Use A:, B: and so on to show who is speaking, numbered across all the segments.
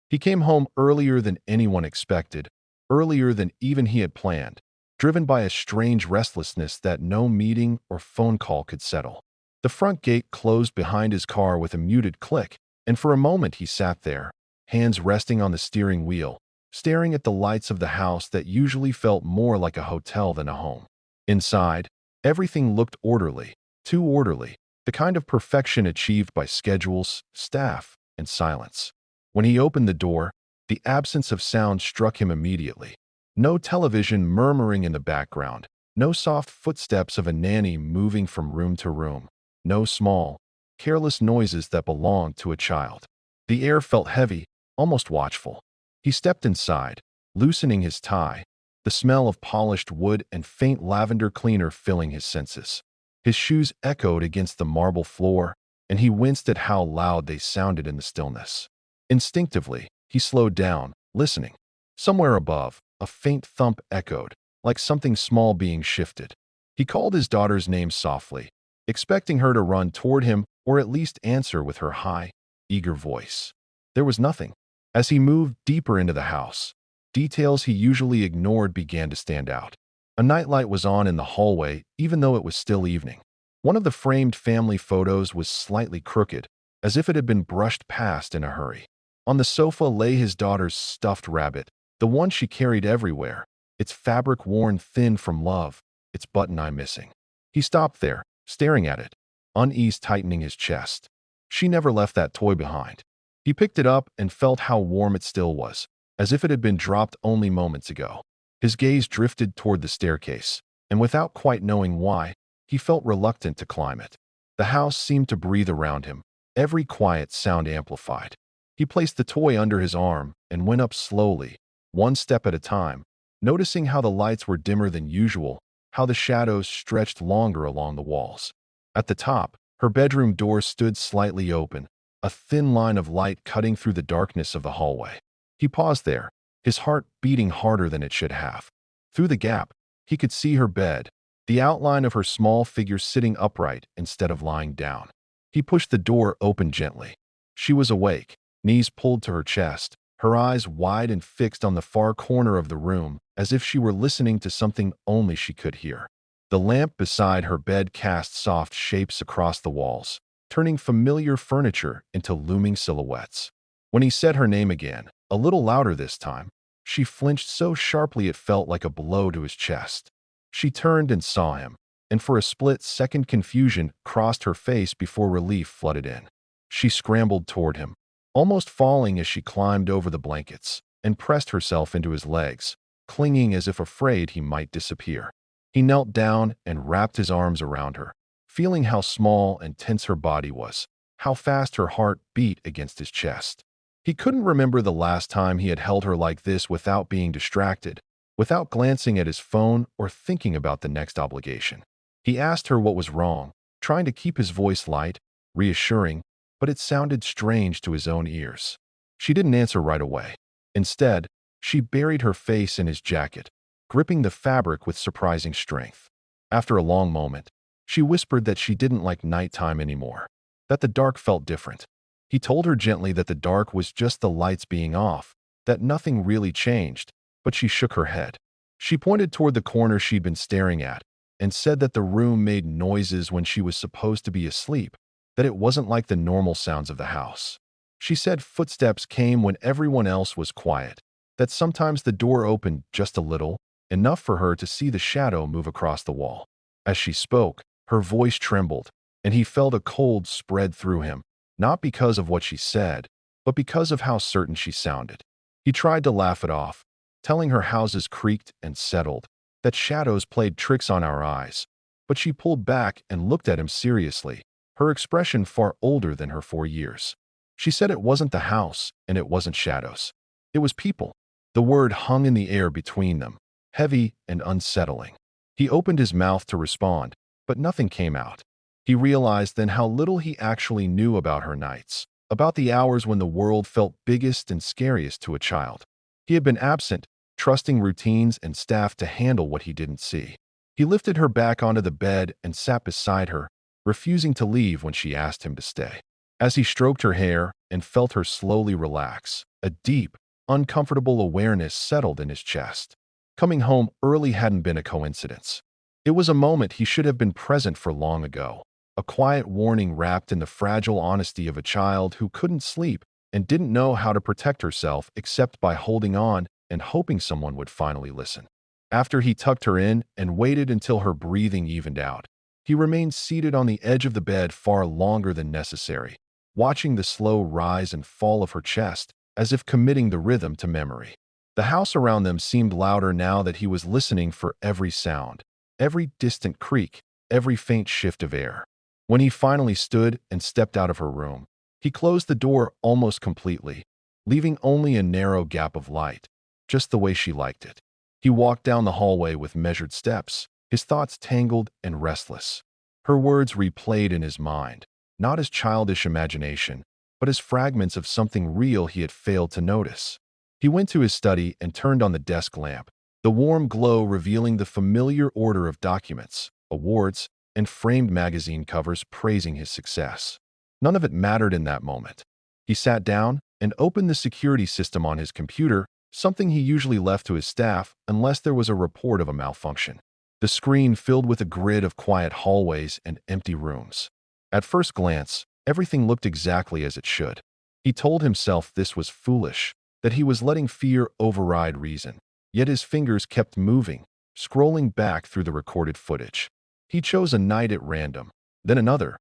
A: He came home earlier than anyone expected, earlier than even he had planned, driven by a strange restlessness that no meeting or phone call could settle. The front gate closed behind his car with a muted click, and for a moment he sat there, hands resting on the steering wheel, staring at the lights of the house that usually felt more like a hotel than a home. Inside, everything looked orderly, too orderly, the kind of perfection achieved by schedules, staff, and silence. When he opened the door, the absence of sound struck him immediately. No television murmuring in the background, no soft footsteps of a nanny moving from room to room, no small, careless noises that belonged to a child. The air felt heavy, almost watchful. He stepped inside, loosening his tie, the smell of polished wood and faint lavender cleaner filling his senses. His shoes echoed against the marble floor, and he winced at how loud they sounded in the stillness. Instinctively, he slowed down, listening. Somewhere above, a faint thump echoed, like something small being shifted. He called his daughter's name softly, expecting her to run toward him or at least answer with her high, eager voice. There was nothing. As he moved deeper into the house, details he usually ignored began to stand out. A nightlight was on in the hallway, even though it was still evening. One of the framed family photos was slightly crooked, as if it had been brushed past in a hurry. On the sofa lay his daughter's stuffed rabbit, the one she carried everywhere, its fabric worn thin from love, its button-eye missing. He stopped there, staring at it, unease tightening his chest. She never left that toy behind. He picked it up and felt how warm it still was, as if it had been dropped only moments ago. His gaze drifted toward the staircase, and without quite knowing why, he felt reluctant to climb it. The house seemed to breathe around him, every quiet sound amplified. He placed the toy under his arm and went up slowly, one step at a time, noticing how the lights were dimmer than usual, how the shadows stretched longer along the walls. At the top, her bedroom door stood slightly open, a thin line of light cutting through the darkness of the hallway. He paused there, his heart beating harder than it should have. Through the gap, he could see her bed, the outline of her small figure sitting upright instead of lying down. He pushed the door open gently. She was awake, knees pulled to her chest, her eyes wide and fixed on the far corner of the room, as if she were listening to something only she could hear. The lamp beside her bed cast soft shapes across the walls, turning familiar furniture into looming silhouettes. When he said her name again, a little louder this time, she flinched so sharply it felt like a blow to his chest. She turned and saw him, and for a split second confusion crossed her face before relief flooded in. She scrambled toward him, almost falling as she climbed over the blankets, and pressed herself into his legs, clinging as if afraid he might disappear. He knelt down and wrapped his arms around her, feeling how small and tense her body was, how fast her heart beat against his chest. He couldn't remember the last time he had held her like this without being distracted, without glancing at his phone or thinking about the next obligation. He asked her what was wrong, trying to keep his voice light, reassuring, but it sounded strange to his own ears. She didn't answer right away. Instead, she buried her face in his jacket, gripping the fabric with surprising strength. After a long moment, she whispered that she didn't like nighttime anymore, that the dark felt different. He told her gently that the dark was just the lights being off, that nothing really changed, but she shook her head. She pointed toward the corner she'd been staring at and said that the room made noises when she was supposed to be asleep, that it wasn't like the normal sounds of the house. She said footsteps came when everyone else was quiet, that sometimes the door opened just a little, enough for her to see the shadow move across the wall. As she spoke, her voice trembled, and he felt a cold spread through him, not because of what she said, but because of how certain she sounded. He tried to laugh it off, telling her houses creaked and settled, that shadows played tricks on our eyes, but she pulled back and looked at him seriously, her expression far older than her 4 years. She said it wasn't the house and it wasn't shadows. It was people. The word hung in the air between them, heavy and unsettling. He opened his mouth to respond, but nothing came out. He realized then how little he actually knew about her nights, about the hours when the world felt biggest and scariest to a child. He had been absent, trusting routines and staff to handle what he didn't see. He lifted her back onto the bed and sat beside her, refusing to leave when she asked him to stay. As he stroked her hair and felt her slowly relax, a deep, uncomfortable awareness settled in his chest. Coming home early hadn't been a coincidence. It was a moment he should have been present for long ago, a quiet warning wrapped in the fragile honesty of a child who couldn't sleep and didn't know how to protect herself except by holding on and hoping someone would finally listen. After he tucked her in and waited until her breathing evened out, he remained seated on the edge of the bed far longer than necessary, watching the slow rise and fall of her chest as if committing the rhythm to memory. The house around them seemed louder now that he was listening for every sound, every distant creak, every faint shift of air. When he finally stood and stepped out of her room, he closed the door almost completely, leaving only a narrow gap of light, just the way she liked it. He walked down the hallway with measured steps, his thoughts tangled and restless. Her words replayed in his mind, not as childish imagination, but as fragments of something real he had failed to notice. He went to his study and turned on the desk lamp, the warm glow revealing the familiar order of documents, awards, and framed magazine covers praising his success. None of it mattered in that moment. He sat down and opened the security system on his computer, something he usually left to his staff unless there was a report of a malfunction. The screen filled with a grid of quiet hallways and empty rooms. At first glance, everything looked exactly as it should. He told himself this was foolish, that he was letting fear override reason. Yet his fingers kept moving, scrolling back through the recorded footage. He chose a night at random, then another,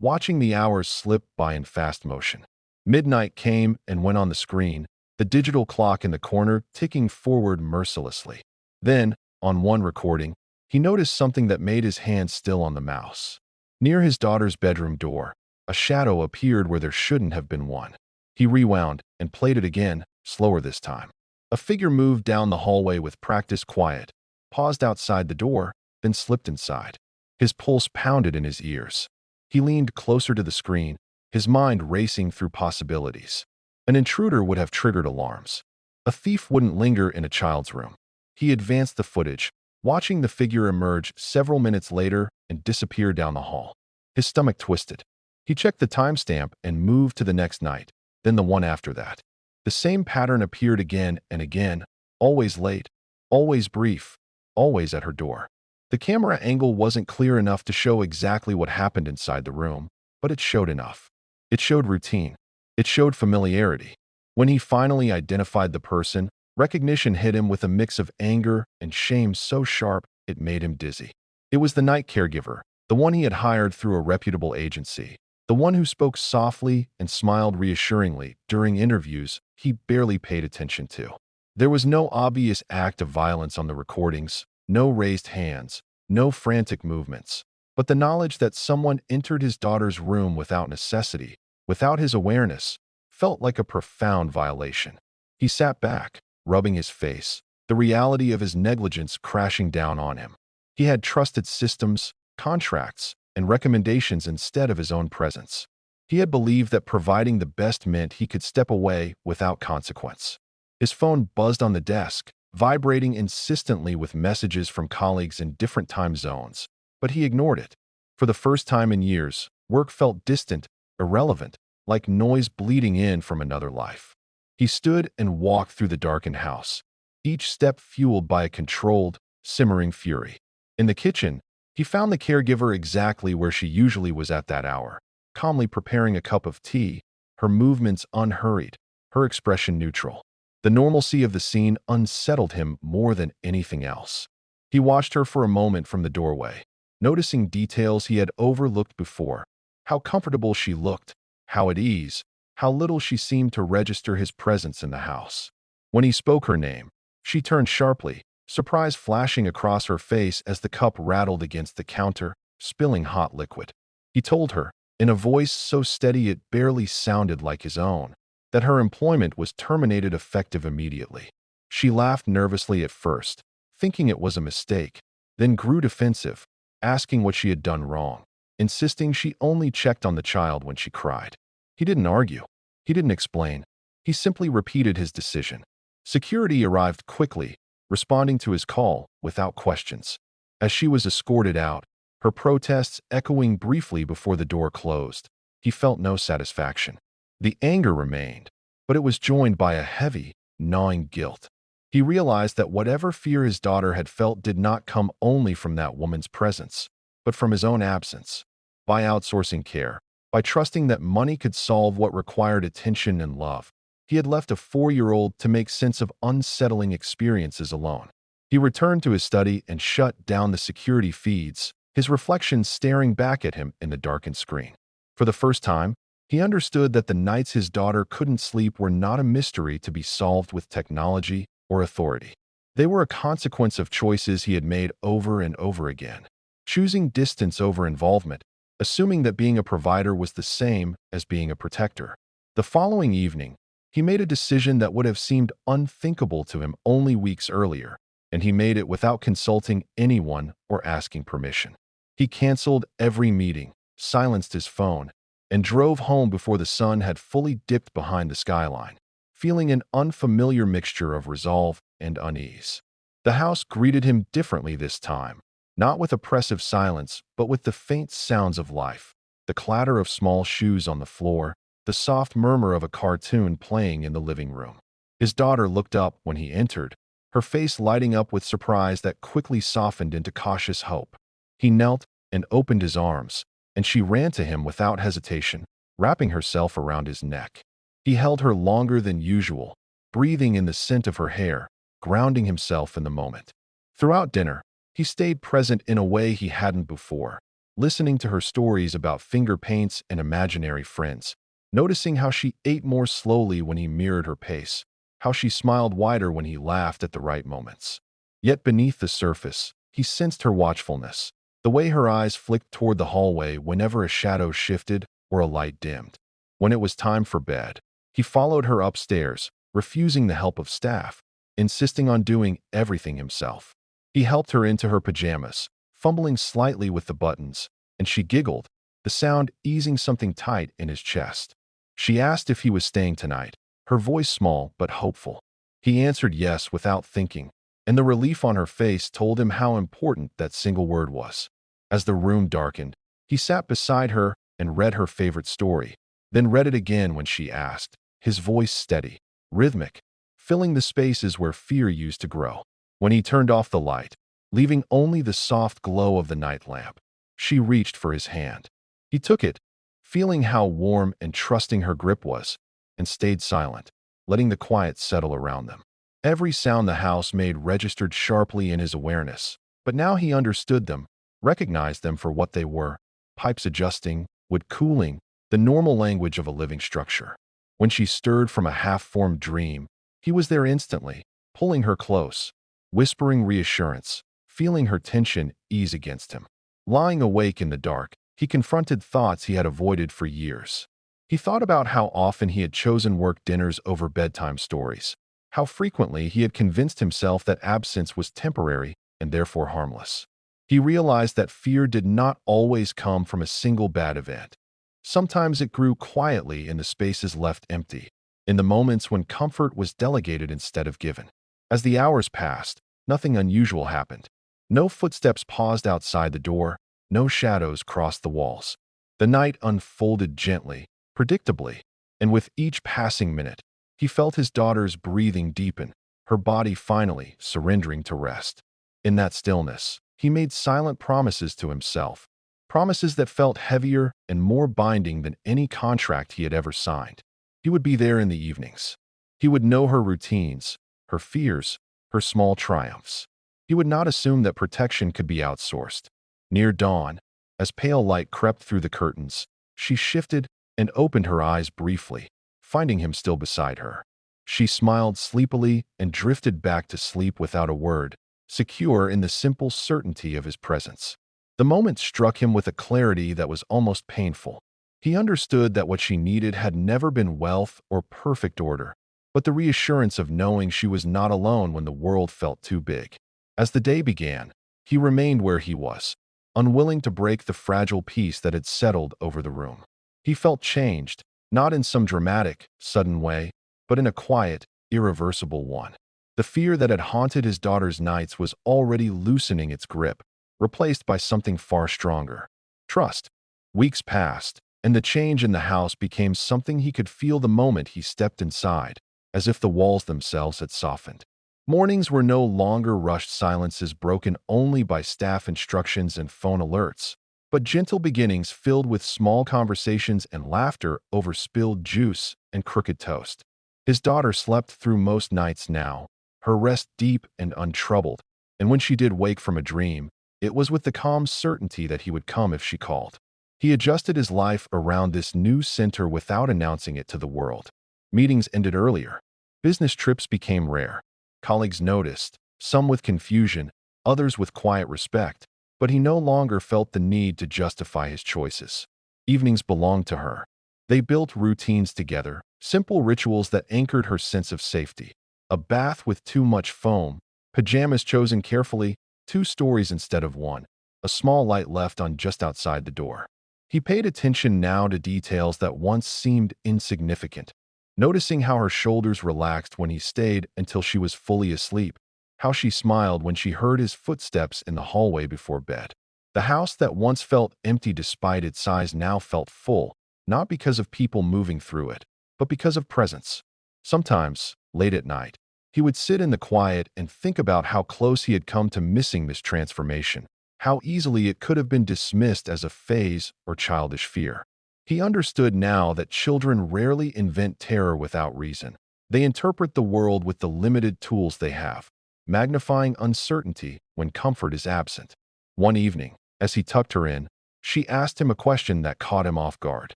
A: watching the hours slip by in fast motion. Midnight came and went on the screen, the digital clock in the corner ticking forward mercilessly. Then, on one recording, he noticed something that made his hand still on the mouse. Near his daughter's bedroom door, a shadow appeared where there shouldn't have been one. He rewound and played it again, slower this time. A figure moved down the hallway with practiced quiet, paused outside the door, then slipped inside. His pulse pounded in his ears. He leaned closer to the screen, his mind racing through possibilities. An intruder would have triggered alarms. A thief wouldn't linger in a child's room. He advanced the footage, watching the figure emerge several minutes later and disappear down the hall. His stomach twisted. He checked the timestamp and moved to the next night, then the one after that. The same pattern appeared again and again, always late, always brief, always at her door. The camera angle wasn't clear enough to show exactly what happened inside the room, but it showed enough. It showed routine. It showed familiarity. When he finally identified the person, recognition hit him with a mix of anger and shame so sharp it made him dizzy. It was the night caregiver, the one he had hired through a reputable agency, the one who spoke softly and smiled reassuringly during interviews he barely paid attention to. There was no obvious act of violence on the recordings, no raised hands, no frantic movements, but the knowledge that someone entered his daughter's room without necessity, without his awareness, felt like a profound violation. He sat back, rubbing his face, the reality of his negligence crashing down on him. He had trusted systems, contracts, and recommendations instead of his own presence. He had believed that providing the best meant he could step away without consequence. His phone buzzed on the desk, vibrating insistently with messages from colleagues in different time zones, but he ignored it. For the first time in years, work felt distant, irrelevant, like noise bleeding in from another life. He stood and walked through the darkened house, each step fueled by a controlled, simmering fury. In the kitchen, he found the caregiver exactly where she usually was at that hour, calmly preparing a cup of tea, her movements unhurried, her expression neutral. The normalcy of the scene unsettled him more than anything else. He watched her for a moment from the doorway, noticing details he had overlooked before, how comfortable she looked, how at ease, how little she seemed to register his presence in the house. When he spoke her name, she turned sharply, surprise flashing across her face as the cup rattled against the counter, spilling hot liquid. He told her, in a voice so steady it barely sounded like his own, that her employment was terminated effective immediately. She laughed nervously at first, thinking it was a mistake, then grew defensive, asking what she had done wrong, insisting she only checked on the child when she cried. He didn't argue. He didn't explain. He simply repeated his decision. Security arrived quickly, responding to his call without questions. As she was escorted out, her protests echoing briefly before the door closed, he felt no satisfaction. The anger remained, but it was joined by a heavy, gnawing guilt. He realized that whatever fear his daughter had felt did not come only from that woman's presence, but from his own absence. By outsourcing care, by trusting that money could solve what required attention and love, he had left a 4-year-old to make sense of unsettling experiences alone. He returned to his study and shut down the security feeds, his reflection staring back at him in the darkened screen. For the first time, he understood that the nights his daughter couldn't sleep were not a mystery to be solved with technology or authority. They were a consequence of choices he had made over and over again, choosing distance over involvement, assuming that being a provider was the same as being a protector. The following evening, he made a decision that would have seemed unthinkable to him only weeks earlier, and he made it without consulting anyone or asking permission. He canceled every meeting, silenced his phone, and drove home before the sun had fully dipped behind the skyline, feeling an unfamiliar mixture of resolve and unease. The house greeted him differently this time, not with oppressive silence, but with the faint sounds of life, the clatter of small shoes on the floor, the soft murmur of a cartoon playing in the living room. His daughter looked up when he entered, her face lighting up with surprise that quickly softened into cautious hope. He knelt and opened his arms, and she ran to him without hesitation, wrapping herself around his neck. He held her longer than usual, breathing in the scent of her hair, grounding himself in the moment. Throughout dinner, he stayed present in a way he hadn't before, listening to her stories about finger paints and imaginary friends, noticing how she ate more slowly when he mirrored her pace, how she smiled wider when he laughed at the right moments. Yet beneath the surface, he sensed her watchfulness, the way her eyes flicked toward the hallway whenever a shadow shifted or a light dimmed. When it was time for bed, he followed her upstairs, refusing the help of staff, insisting on doing everything himself. He helped her into her pajamas, fumbling slightly with the buttons, and she giggled, the sound easing something tight in his chest. She asked if he was staying tonight, her voice small but hopeful. He answered yes without thinking, and the relief on her face told him how important that single word was. As the room darkened, he sat beside her and read her favorite story, then read it again when she asked, his voice steady, rhythmic, filling the spaces where fear used to grow. When he turned off the light, leaving only the soft glow of the night lamp, she reached for his hand. He took it, feeling how warm and trusting her grip was, and stayed silent, letting the quiet settle around them. Every sound the house made registered sharply in his awareness, but now he understood them, recognized them for what they were: pipes adjusting, wood cooling, the normal language of a living structure. When she stirred from a half-formed dream, he was there instantly, pulling her close, whispering reassurance, feeling her tension ease against him. Lying awake in the dark, he confronted thoughts he had avoided for years. He thought about how often he had chosen work dinners over bedtime stories, how frequently he had convinced himself that absence was temporary and therefore harmless. He realized that fear did not always come from a single bad event. Sometimes it grew quietly in the spaces left empty, in the moments when comfort was delegated instead of given. As the hours passed, nothing unusual happened. No footsteps paused outside the door, no shadows crossed the walls. The night unfolded gently, predictably, and with each passing minute, he felt his daughter's breathing deepen, her body finally surrendering to rest. In that stillness, he made silent promises to himself, promises that felt heavier and more binding than any contract he had ever signed. He would be there in the evenings. He would know her routines, her fears, her small triumphs. He would not assume that protection could be outsourced. Near dawn, as pale light crept through the curtains, she shifted and opened her eyes briefly, finding him still beside her. She smiled sleepily and drifted back to sleep without a word, secure in the simple certainty of his presence. The moment struck him with a clarity that was almost painful. He understood that what she needed had never been wealth or perfect order, but the reassurance of knowing she was not alone when the world felt too big. As the day began, he remained where he was, unwilling to break the fragile peace that had settled over the room. He felt changed, not in some dramatic, sudden way, but in a quiet, irreversible one. The fear that had haunted his daughter's nights was already loosening its grip, replaced by something far stronger: trust. Weeks passed, and the change in the house became something he could feel the moment he stepped inside, as if the walls themselves had softened. Mornings were no longer rushed silences broken only by staff instructions and phone alerts, but gentle beginnings filled with small conversations and laughter over spilled juice and crooked toast. His daughter slept through most nights now, her rest deep and untroubled, and when she did wake from a dream, it was with the calm certainty that he would come if she called. He adjusted his life around this new center without announcing it to the world. Meetings ended earlier. Business trips became rare. Colleagues noticed, some with confusion, others with quiet respect, but he no longer felt the need to justify his choices. Evenings belonged to her. They built routines together, simple rituals that anchored her sense of safety. A bath with too much foam, pajamas chosen carefully, 2 stories instead of one, a small light left on just outside the door. He paid attention now to details that once seemed insignificant, noticing how her shoulders relaxed when he stayed until she was fully asleep, how she smiled when she heard his footsteps in the hallway before bed. The house that once felt empty despite its size now felt full, not because of people moving through it, but because of presence. Sometimes, late at night, he would sit in the quiet and think about how close he had come to missing this transformation, how easily it could have been dismissed as a phase or childish fear. He understood now that children rarely invent terror without reason. They interpret the world with the limited tools they have, magnifying uncertainty when comfort is absent. One evening, as he tucked her in, she asked him a question that caught him off guard.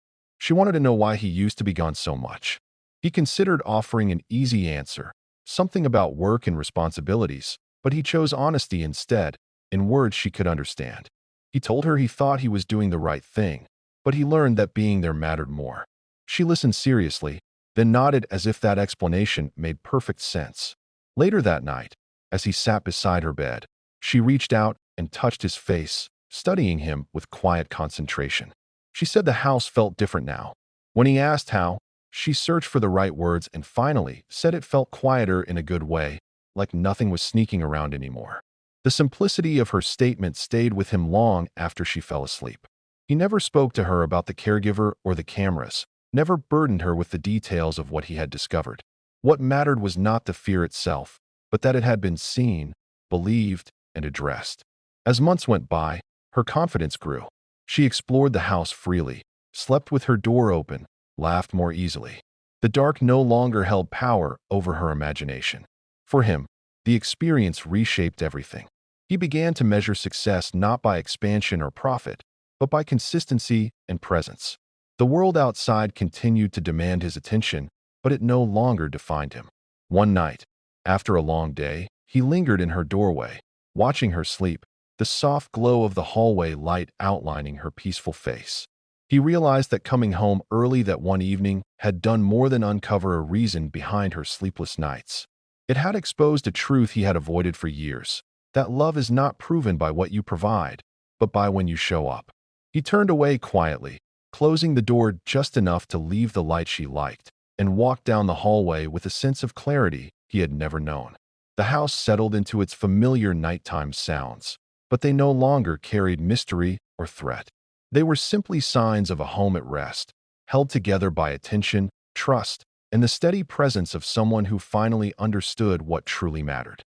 A: She wanted to know why he used to be gone so much. He considered offering an easy answer, something about work and responsibilities, but he chose honesty instead, in words she could understand. He told her he thought he was doing the right thing, but he learned that being there mattered more. She listened seriously, then nodded as if that explanation made perfect sense. Later that night, as he sat beside her bed, she reached out and touched his face, studying him with quiet concentration. She said the house felt different now. When he asked how, she searched for the right words and finally said it felt quieter in a good way, like nothing was sneaking around anymore. The simplicity of her statement stayed with him long after she fell asleep. He never spoke to her about the caregiver or the cameras, never burdened her with the details of what he had discovered. What mattered was not the fear itself, but that it had been seen, believed, and addressed. As months went by, her confidence grew. She explored the house freely, slept with her door open, laughed more easily. The dark no longer held power over her imagination. For him, the experience reshaped everything. He began to measure success not by expansion or profit, but by consistency and presence. The world outside continued to demand his attention, but it no longer defined him. One night, after a long day, he lingered in her doorway, watching her sleep, the soft glow of the hallway light outlining her peaceful face. He realized that coming home early that one evening had done more than uncover a reason behind her sleepless nights. It had exposed a truth he had avoided for years, that love is not proven by what you provide, but by when you show up. He turned away quietly, closing the door just enough to leave the light she liked, and walked down the hallway with a sense of clarity he had never known. The house settled into its familiar nighttime sounds, but they no longer carried mystery or threat. They were simply signs of a home at rest, held together by attention, trust, and the steady presence of someone who finally understood what truly mattered.